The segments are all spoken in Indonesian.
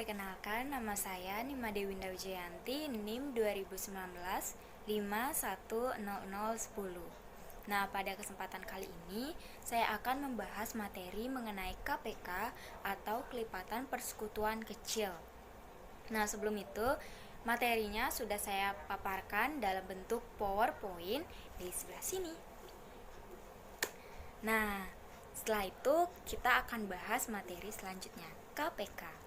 Perkenalkan, nama saya Nima Dewinda Wijayanti, NIM 2019 510010. Nah, pada kesempatan kali ini, saya akan membahas materi mengenai KPK atau kelipatan persekutuan kecil. Nah, sebelum itu, materinya sudah saya paparkan dalam bentuk PowerPoint di sebelah sini. Nah, setelah itu kita akan bahas materi selanjutnya, KPK.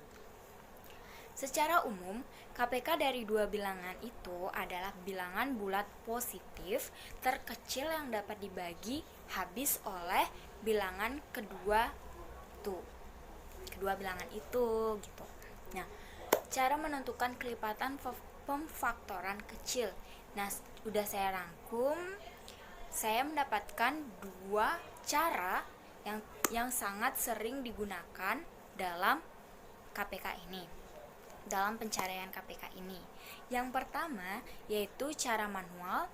Secara umum, KPK dari dua bilangan itu adalah bilangan bulat positif terkecil yang dapat dibagi habis oleh bilangan kedua bilangan itu gitu. Nah, cara menentukan kelipatan pemfaktoran kecil. Nah, udah saya rangkum. Saya mendapatkan dua cara yang sangat sering digunakan dalam KPK ini, dalam pencarian KPK ini. Yang pertama yaitu cara manual,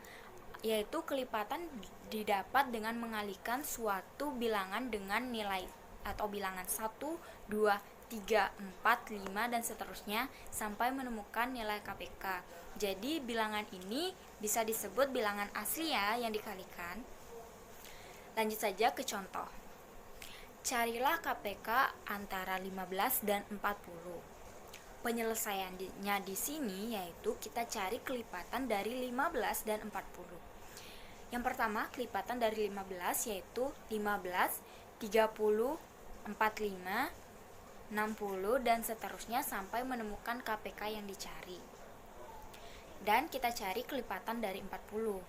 yaitu kelipatan didapat dengan mengalihkan suatu bilangan dengan nilai atau bilangan 1, 2, 3, 4, 5 dan seterusnya sampai menemukan nilai KPK. Jadi bilangan ini bisa disebut bilangan asli ya yang dikalikan. Lanjut saja ke contoh. Carilah KPK antara 15 dan 40. Penyelesaiannya di sini yaitu kita cari kelipatan dari 15 dan 40. Yang pertama, kelipatan dari 15 yaitu 15, 30, 45, 60 dan seterusnya sampai menemukan KPK yang dicari. Dan kita cari kelipatan dari 40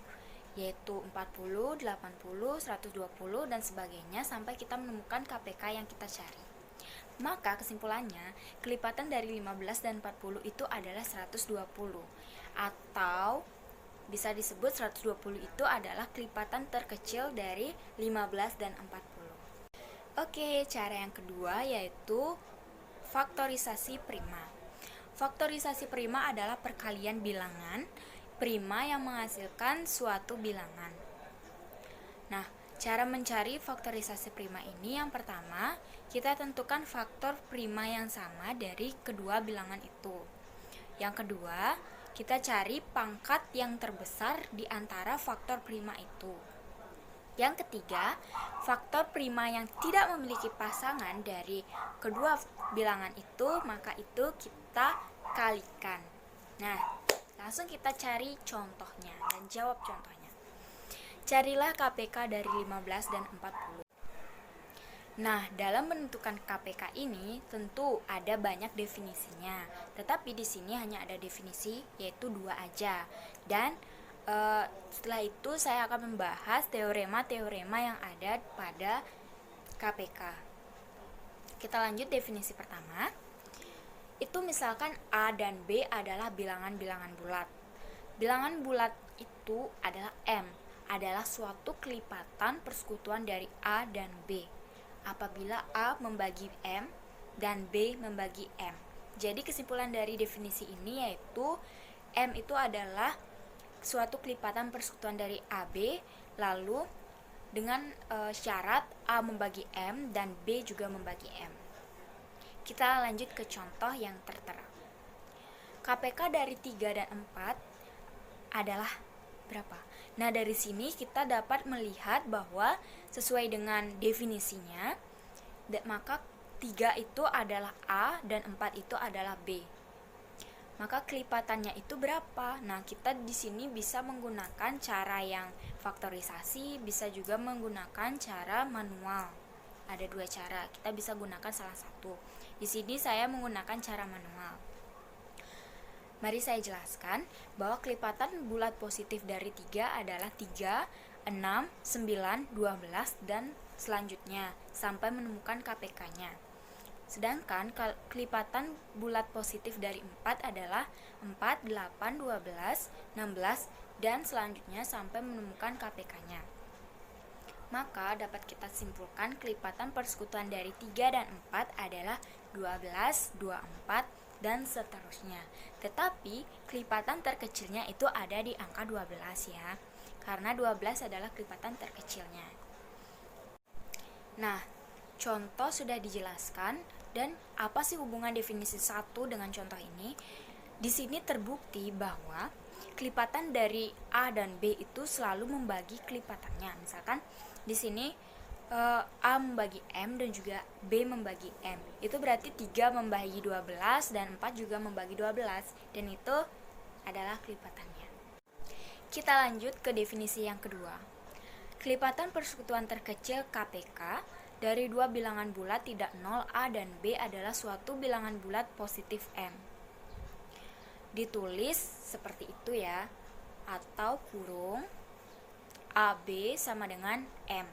yaitu 40, 80, 120 dan sebagainya sampai kita menemukan KPK yang kita cari. Maka kesimpulannya, kelipatan dari 15 dan 40 itu adalah 120. Atau bisa disebut 120 itu adalah kelipatan terkecil dari 15 dan 40. Oke, cara yang kedua yaitu faktorisasi prima. Faktorisasi prima adalah perkalian bilangan prima yang menghasilkan suatu bilangan. Nah, cara mencari faktorisasi prima ini yang pertama, kita tentukan faktor prima yang sama dari kedua bilangan itu. Yang kedua, kita cari pangkat yang terbesar di antara faktor prima itu. Yang ketiga, faktor prima yang tidak memiliki pasangan dari kedua bilangan itu, maka itu kita kalikan. Nah, langsung kita cari contohnya dan jawab contohnya. Carilah KPK dari 15 dan 40. Nah, dalam menentukan KPK ini tentu ada banyak definisinya. Tetapi di sini hanya ada definisi yaitu dua aja. Dan setelah itu saya akan membahas teorema-teorema yang ada pada KPK. Kita lanjut definisi pertama. Itu misalkan A dan B adalah bilangan-bilangan bulat. Bilangan bulat itu adalah M, adalah suatu kelipatan persekutuan dari A dan B. Apabila A membagi M dan B membagi M. Jadi kesimpulan dari definisi ini yaitu M itu adalah suatu kelipatan persekutuan dari AB, lalu dengan syarat A membagi M dan B juga membagi M. Kita lanjut ke contoh yang tertera. KPK dari 3 dan 4 adalah berapa? Nah, dari sini kita dapat melihat bahwa sesuai dengan definisinya, maka 3 itu adalah A dan 4 itu adalah B. Maka kelipatannya itu berapa? Nah, kita di sini bisa menggunakan cara yang faktorisasi, bisa juga menggunakan cara manual. Ada dua cara, kita bisa gunakan salah satu. Di sini saya menggunakan cara manual. Mari saya jelaskan bahwa kelipatan bulat positif dari 3 adalah 3, 6, 9, 12 dan selanjutnya sampai menemukan KPK-nya. Sedangkan kelipatan bulat positif dari 4 adalah 4, 8, 12, 16 dan selanjutnya sampai menemukan KPK-nya. Maka dapat kita simpulkan kelipatan persekutuan dari 3 dan 4 adalah 12, 24, dan seterusnya. Tetapi kelipatan terkecilnya itu ada di angka 12 ya. Karena 12 adalah kelipatan terkecilnya. Nah, contoh sudah dijelaskan, Dan apa sih hubungan definisi 1 dengan contoh ini? Di sini terbukti bahwa kelipatan dari A dan B itu selalu membagi kelipatannya. Misalkan di sini A membagi M dan juga B membagi M. Itu berarti 3 membagi 12 dan 4 juga membagi 12. Dan itu adalah kelipatannya. Kita lanjut ke definisi yang kedua. Kelipatan persekutuan terkecil KPK dari dua bilangan bulat tidak 0 A dan B adalah suatu bilangan bulat positif M. Ditulis seperti itu ya, atau kurung AB sama dengan M.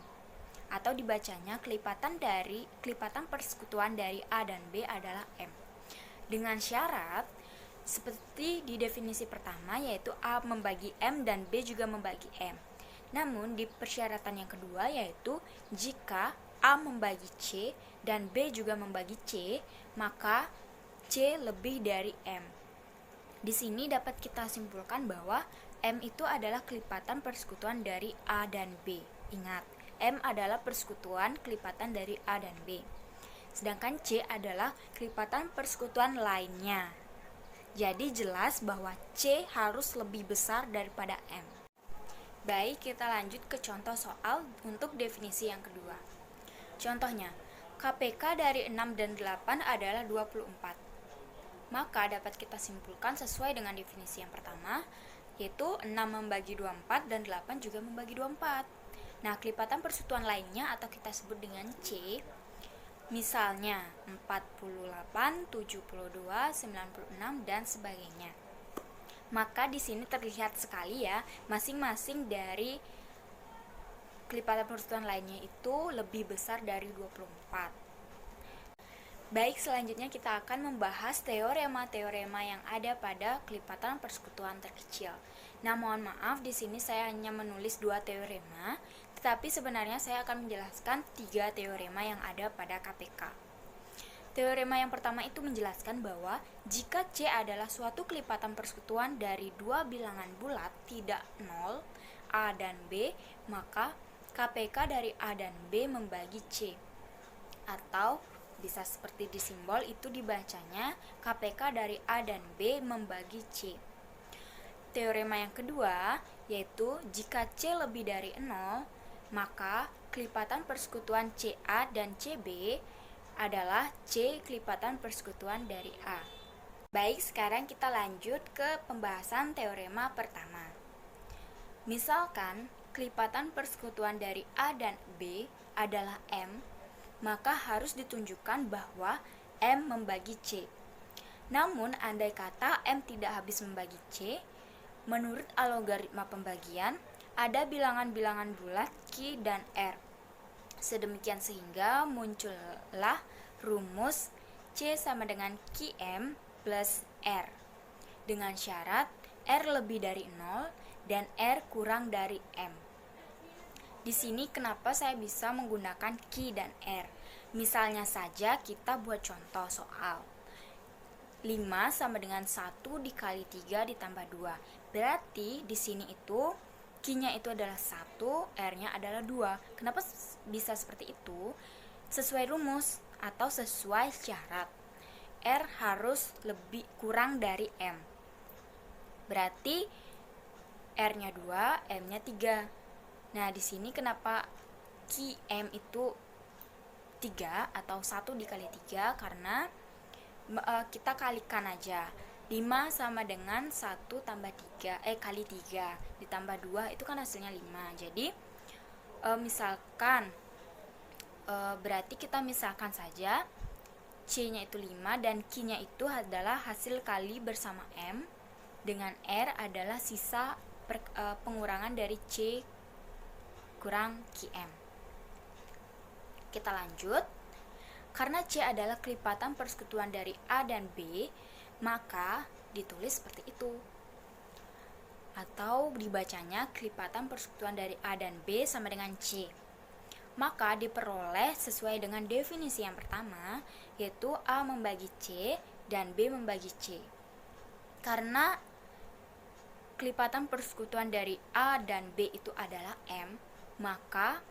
Atau dibacanya kelipatan persekutuan dari A dan B adalah M. Dengan syarat seperti di definisi pertama, yaitu A membagi M dan B juga membagi M. Namun di persyaratan yang kedua, yaitu jika A membagi C dan B juga membagi C, maka C lebih dari M. Di sini dapat kita simpulkan bahwa M itu adalah kelipatan persekutuan dari A dan B. Ingat, M adalah persekutuan kelipatan dari A dan B. Sedangkan C adalah kelipatan persekutuan lainnya. Jadi jelas bahwa C harus lebih besar daripada M. Baik, kita lanjut ke contoh soal untuk definisi yang kedua. Contohnya, KPK dari 6 dan 8 adalah 24. Maka dapat kita simpulkan sesuai dengan definisi yang pertama, yaitu 6 membagi 24 dan 8 juga membagi 24. Nah, kelipatan persekutuan lainnya atau kita sebut dengan C, misalnya 48, 72, 96 dan sebagainya. Maka di sini terlihat sekali ya, masing-masing dari kelipatan persekutuan lainnya itu lebih besar dari 24. Baik, selanjutnya kita akan membahas teorema-teorema yang ada pada kelipatan persekutuan terkecil. Nah, mohon maaf di sini saya hanya menulis 2 teorema, tetapi sebenarnya saya akan menjelaskan 3 teorema yang ada pada KPK. Teorema yang pertama itu menjelaskan bahwa jika C adalah suatu kelipatan persekutuan dari dua bilangan bulat tidak 0, A dan B, maka KPK dari A dan B membagi C. Atau bisa seperti di simbol itu dibacanya KPK dari A dan B membagi C. Teorema yang kedua yaitu jika C lebih dari 0, maka kelipatan persekutuan CA dan CB adalah C kelipatan persekutuan dari A. Baik, sekarang kita lanjut ke pembahasan teorema pertama. Misalkan kelipatan persekutuan dari A dan B adalah M, maka harus ditunjukkan bahwa M membagi C. Namun, andai kata M tidak habis membagi C, menurut algoritma pembagian, ada bilangan-bilangan bulat Q dan R. Sedemikian sehingga muncullah rumus C sama dengan QM plus R. Dengan syarat R lebih dari 0 dan R kurang dari M. Di sini kenapa saya bisa menggunakan Q dan R? Misalnya saja kita buat contoh soal. 5 sama dengan 1 dikali 3 ditambah 2. Berarti di sini itu Q-nya itu adalah 1, R-nya adalah 2. Kenapa bisa seperti itu? Sesuai rumus atau sesuai syarat. R harus lebih kurang dari M. Berarti R-nya 2, M-nya 3. Nah, di sini kenapa QM itu 3 atau 1 dikali 3? Karena kita kalikan aja. 5 sama dengan 1 tambah 3 kali 3 ditambah 2 itu kan hasilnya 5. Jadi misalkan berarti kita misalkan saja C-nya itu 5 dan Q-nya itu adalah hasil kali bersama M dengan R adalah sisa pengurangan dari C kurang QM. Kita lanjut. Karena C adalah kelipatan persekutuan dari A dan B, maka ditulis seperti itu. Atau dibacanya kelipatan persekutuan dari A dan B sama dengan C. Maka diperoleh sesuai dengan definisi yang pertama, yaitu A membagi C dan B membagi C. Karena kelipatan persekutuan dari A dan B itu adalah M, maka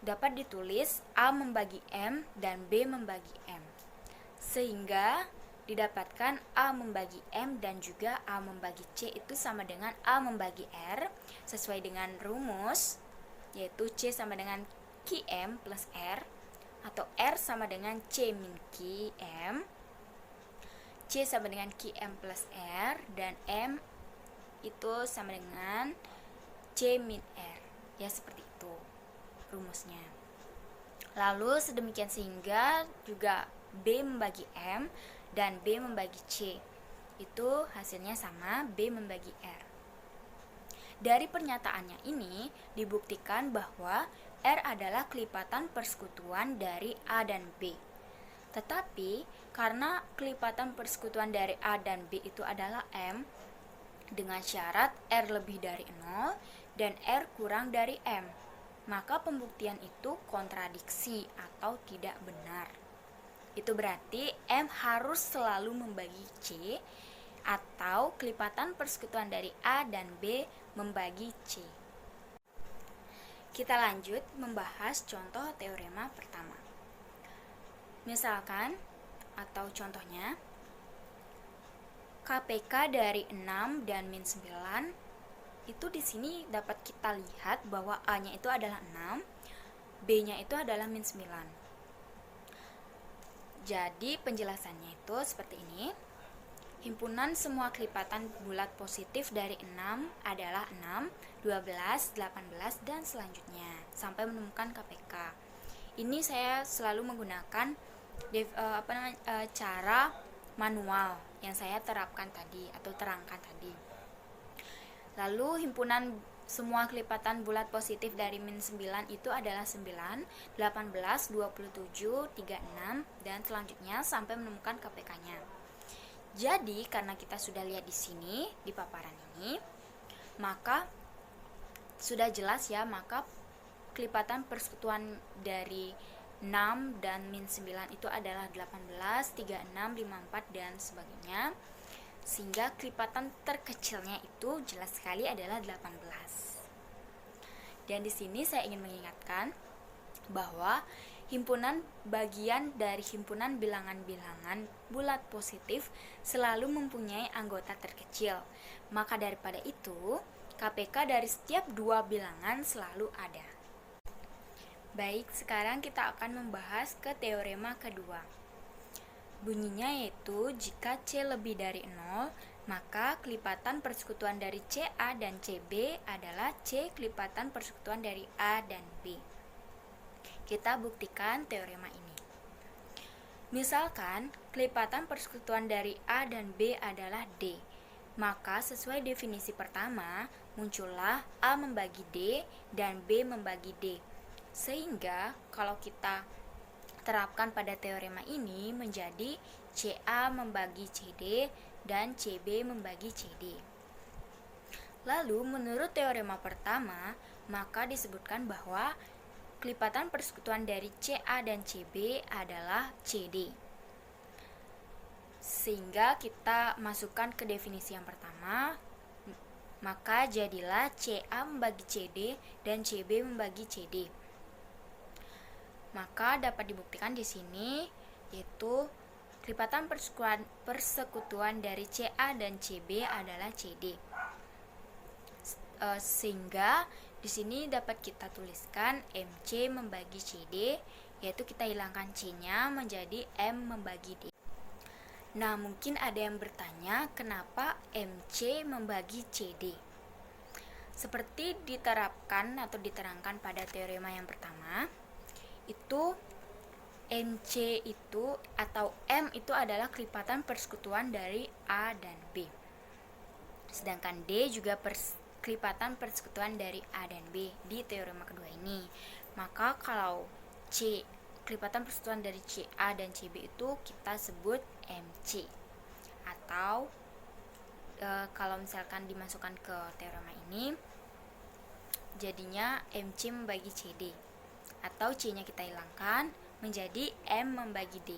dapat ditulis A membagi M dan B membagi M. Sehingga didapatkan A membagi M dan juga A membagi C itu sama dengan A membagi R sesuai dengan rumus, yaitu C sama dengan QM plus R, atau R sama dengan C min QM, C sama dengan QM plus R, dan M itu sama dengan C min R. Ya, seperti itu rumusnya. Lalu sedemikian sehingga juga B membagi M dan B membagi C itu hasilnya sama, B membagi R. Dari pernyataannya ini dibuktikan bahwa R adalah kelipatan persekutuan dari A dan B. Tetapi karena kelipatan persekutuan dari A dan B itu adalah M, dengan syarat R lebih dari 0 dan R kurang dari M, maka pembuktian itu kontradiksi atau tidak benar. Itu berarti M harus selalu membagi C, atau kelipatan persekutuan dari A dan B membagi C. Kita lanjut membahas contoh teorema pertama. Misalkan, atau contohnya, KPK dari 6 dan min 9 itu di sini dapat kita lihat bahwa A-nya itu adalah 6, B-nya itu adalah min 9. Jadi penjelasannya itu seperti ini. Himpunan semua kelipatan bulat positif dari 6 adalah 6, 12, 18, dan selanjutnya sampai menemukan KPK. Ini saya selalu menggunakan cara manual yang saya terapkan tadi atau terangkan tadi. Lalu himpunan semua kelipatan bulat positif dari min 9 itu adalah 9, 18, 27, 36, dan selanjutnya sampai menemukan KPK-nya. Jadi, karena kita sudah lihat di sini, di paparan ini, maka sudah jelas ya, maka kelipatan persekutuan dari 6 dan min 9 itu adalah 18, 36, 54, dan sebagainya. Sehingga kelipatan terkecilnya itu jelas sekali adalah 18. Dan di sini saya ingin mengingatkan bahwa himpunan bagian dari himpunan bilangan-bilangan bulat positif selalu mempunyai anggota terkecil. Maka daripada itu, KPK dari setiap dua bilangan selalu ada. Baik, sekarang kita akan membahas ke teorema kedua. Bunyinya yaitu jika C lebih dari 0, maka kelipatan persekutuan dari CA dan CB adalah C kelipatan persekutuan dari A dan B. Kita buktikan teorema ini. Misalkan kelipatan persekutuan dari A dan B adalah D, maka sesuai definisi pertama muncullah A membagi D dan B membagi D. Sehingga kalau kita terapkan pada teorema ini menjadi CA membagi CD dan CB membagi CD. Lalu menurut teorema pertama, maka disebutkan bahwa kelipatan persekutuan dari CA dan CB adalah CD. Sehingga kita masukkan ke definisi yang pertama, maka jadilah CA membagi CD dan CB membagi CD. Maka dapat dibuktikan di sini yaitu kelipatan persekutuan dari CA dan CB adalah CD. Sehingga di sini dapat kita tuliskan MC membagi CD, yaitu kita hilangkan C-nya menjadi M membagi D. Nah, mungkin ada yang bertanya kenapa MC membagi CD? Seperti diterapkan atau diterangkan pada teorema yang pertama, itu MC itu atau M itu adalah kelipatan persekutuan dari A dan B. Sedangkan D juga kelipatan persekutuan dari A dan B di teorema kedua ini. Maka kalau C kelipatan persekutuan dari CA dan CB itu kita sebut MC. Atau kalau misalkan dimasukkan ke teorema ini jadinya MC membagi CD. Atau C-nya kita hilangkan menjadi M membagi D.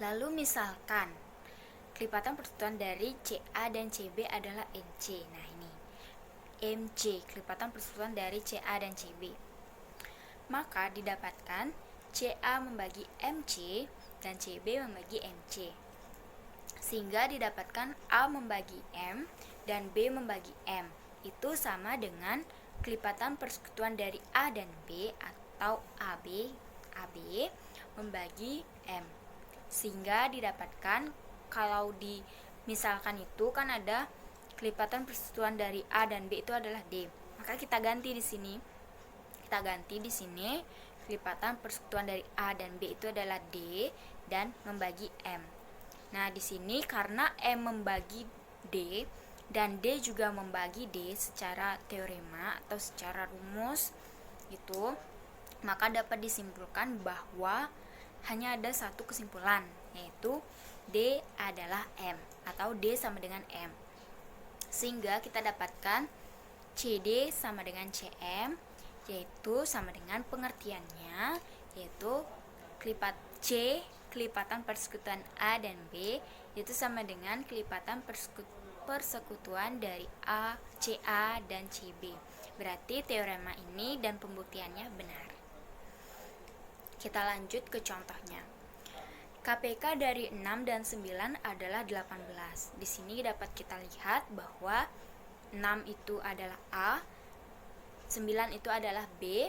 Lalu misalkan kelipatan persekutuan dari CA dan CB adalah MC. Nah, ini MC, kelipatan persekutuan dari CA dan CB. Maka didapatkan CA membagi MC dan CB membagi MC. Sehingga didapatkan A membagi M dan B membagi M. Itu sama dengan kelipatan persekutuan dari A dan B atau AB membagi M. Sehingga didapatkan kalau di misalkan itu kan ada kelipatan persekutuan dari A dan B itu adalah D. Maka kita ganti di sini. Kelipatan persekutuan dari A dan B itu adalah D dan membagi M. Nah, di sini karena M membagi D dan D juga membagi D secara teorema atau secara rumus gitu, maka dapat disimpulkan bahwa hanya ada satu kesimpulan, yaitu D adalah M atau D sama dengan M. Sehingga kita dapatkan CD sama dengan CM, yaitu sama dengan pengertiannya, yaitu kelipatan persekutuan A dan B, yaitu sama dengan kelipatan persekutuan dari CA dan CB. Berarti teorema ini dan pembuktiannya benar. Kita lanjut ke contohnya. KPK dari 6 dan 9 adalah 18. Di sini dapat kita lihat bahwa 6 itu adalah A, 9 itu adalah B,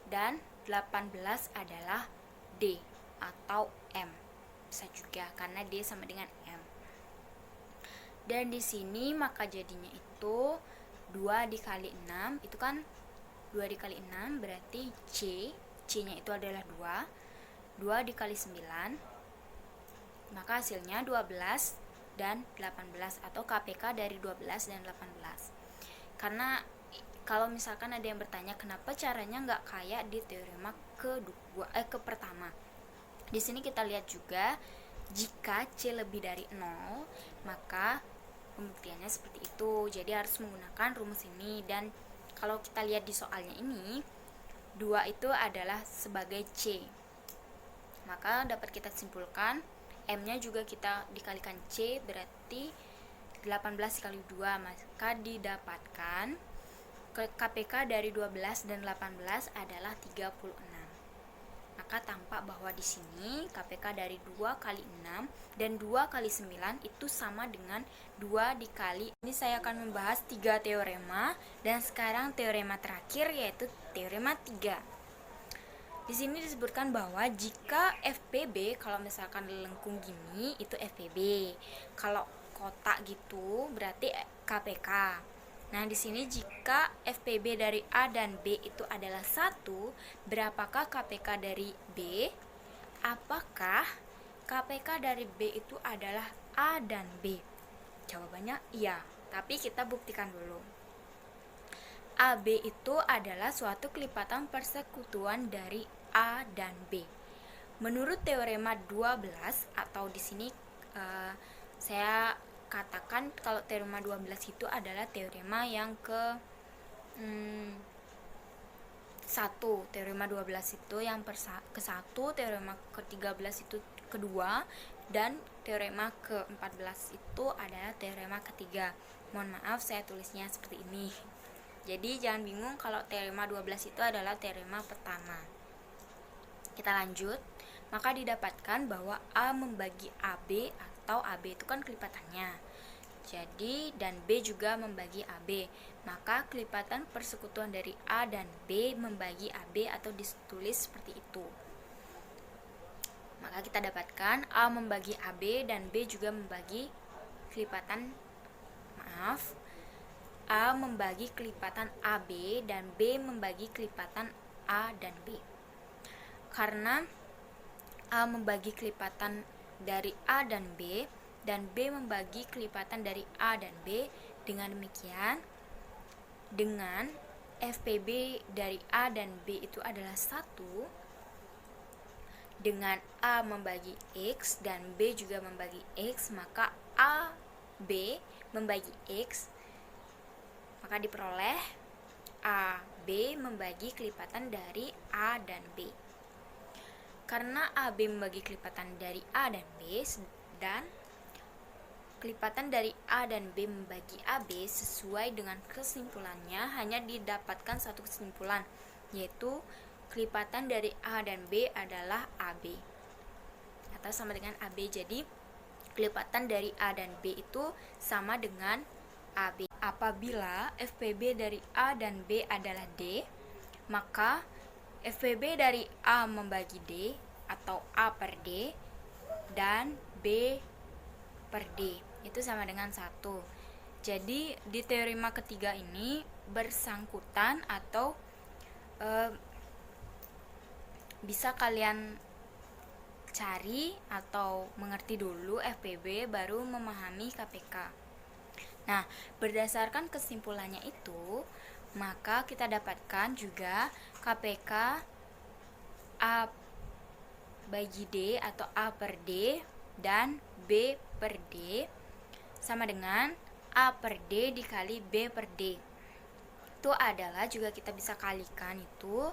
dan 18 adalah D atau M. Bisa juga karena D sama dengan M. Dan di sini maka jadinya itu 2 dikali 6, itu kan 2 dikali 6 berarti C-nya itu adalah 2 dikali 9, maka hasilnya 12 dan 18 atau KPK dari 12 dan 18. Karena kalau misalkan ada yang bertanya kenapa caranya nggak kayak di teorema ke pertama. Di sini kita lihat juga jika C lebih dari 0, maka pembuktiannya seperti itu. Jadi harus menggunakan rumus ini. Dan kalau kita lihat di soalnya ini, 2 itu adalah sebagai C. Maka dapat kita simpulkan M-nya juga kita dikalikan C, berarti 18 kali 2, maka didapatkan KPK dari 12 dan 18 adalah 36. Maka tampak bahwa di sini KPK dari 2 kali 6 dan 2 kali 9 itu sama dengan 2 dikali. Ini saya akan membahas 3 teorema dan sekarang teorema terakhir yaitu teorema 3. Di sini disebutkan bahwa jika FPB, kalau misalkan lengkung gini itu FPB. Kalau kotak gitu berarti KPK. Nah, di sini jika FPB dari A dan B itu adalah 1, berapakah KPK dari B? Apakah KPK dari B itu adalah A dan B? Jawabannya iya, tapi kita buktikan dulu. AB itu adalah suatu kelipatan persekutuan dari A dan B. Menurut teorema 12 atau di sini saya katakan kalau teorema 12 itu adalah teorema yang ke 1. Teorema 12 itu yang ke-1, teorema ke-13 itu kedua, dan teorema ke-14 itu adalah teorema ketiga. Mohon maaf saya tulisnya seperti ini. Jadi jangan bingung kalau teorema 12 itu adalah teorema pertama. Kita lanjut. Maka didapatkan bahwa A membagi AB atau AB itu kan kelipatannya. Jadi dan B juga membagi AB. Maka kelipatan persekutuan dari A dan B membagi AB atau ditulis seperti itu. Maka kita dapatkan A membagi AB dan B juga membagi kelipatan A membagi kelipatan AB dan B membagi kelipatan A dan B. Karena A membagi kelipatan dari A dan B membagi kelipatan dari A dan B, dengan demikian dengan FPB dari A dan B itu adalah 1, dengan A membagi X dan B juga membagi X, maka A B membagi X, maka diperoleh A B membagi kelipatan dari A dan B. Karena AB membagi kelipatan dari A dan B dan kelipatan dari A dan B membagi AB sesuai dengan kesimpulannya, hanya didapatkan satu kesimpulan, yaitu kelipatan dari A dan B adalah AB kata sama dengan AB. Jadi kelipatan dari A dan B itu sama dengan AB. Apabila FPB dari A dan B adalah D, maka FPB dari A membagi D atau A per D dan B per D itu sama dengan 1. Jadi di teorema ketiga ini bersangkutan atau bisa kalian cari atau mengerti dulu FPB baru memahami KPK. Nah, berdasarkan kesimpulannya itu, maka kita dapatkan juga KPK A bagi D atau A per D dan B per D sama dengan A per D dikali B per D. Itu adalah juga kita bisa kalikan itu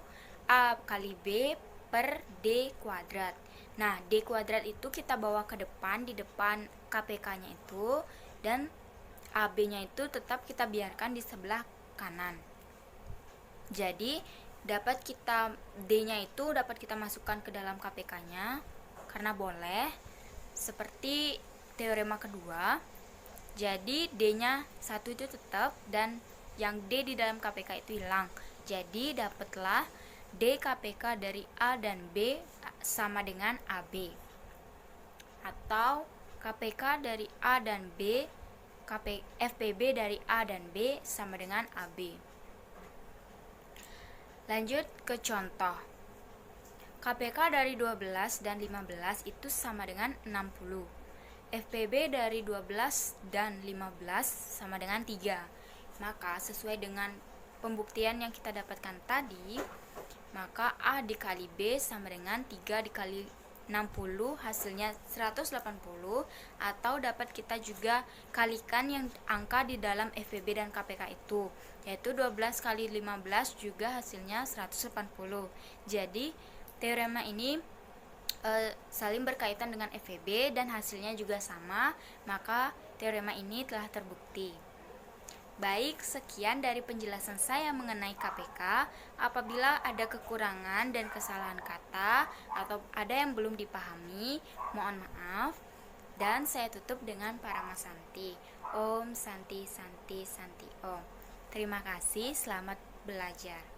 A kali B per D kuadrat. Nah, D kuadrat itu kita bawa ke depan, di depan KPK-nya itu, dan AB-nya itu tetap kita biarkan di sebelah kanan. Jadi, D-nya itu dapat kita masukkan ke dalam KPK-nya, karena boleh, seperti teorema kedua. Jadi, D-nya 1 itu tetap, dan yang D di dalam KPK itu hilang. Jadi, dapatlah D KPK dari A dan B sama dengan AB, atau KPK dari A dan B, FPB dari A dan B sama dengan AB. Lanjut ke contoh. KPK dari 12 dan 15 itu sama dengan 60. FPB dari 12 dan 15 sama dengan 3. Maka sesuai dengan pembuktian yang kita dapatkan tadi, maka A dikali B sama dengan 3 dikali 60, hasilnya 180, atau dapat kita juga kalikan yang angka di dalam FPB dan KPK itu, yaitu 12 kali 15 juga hasilnya 180. Jadi teorema ini saling berkaitan dengan FPB dan hasilnya juga sama, maka teorema ini telah terbukti. Baik, sekian dari penjelasan saya mengenai KPK. Apabila ada kekurangan dan kesalahan kata atau ada yang belum dipahami, mohon maaf. Dan saya tutup dengan Parama Santi. Om Santi Santi Santi Om. Terima kasih, selamat belajar.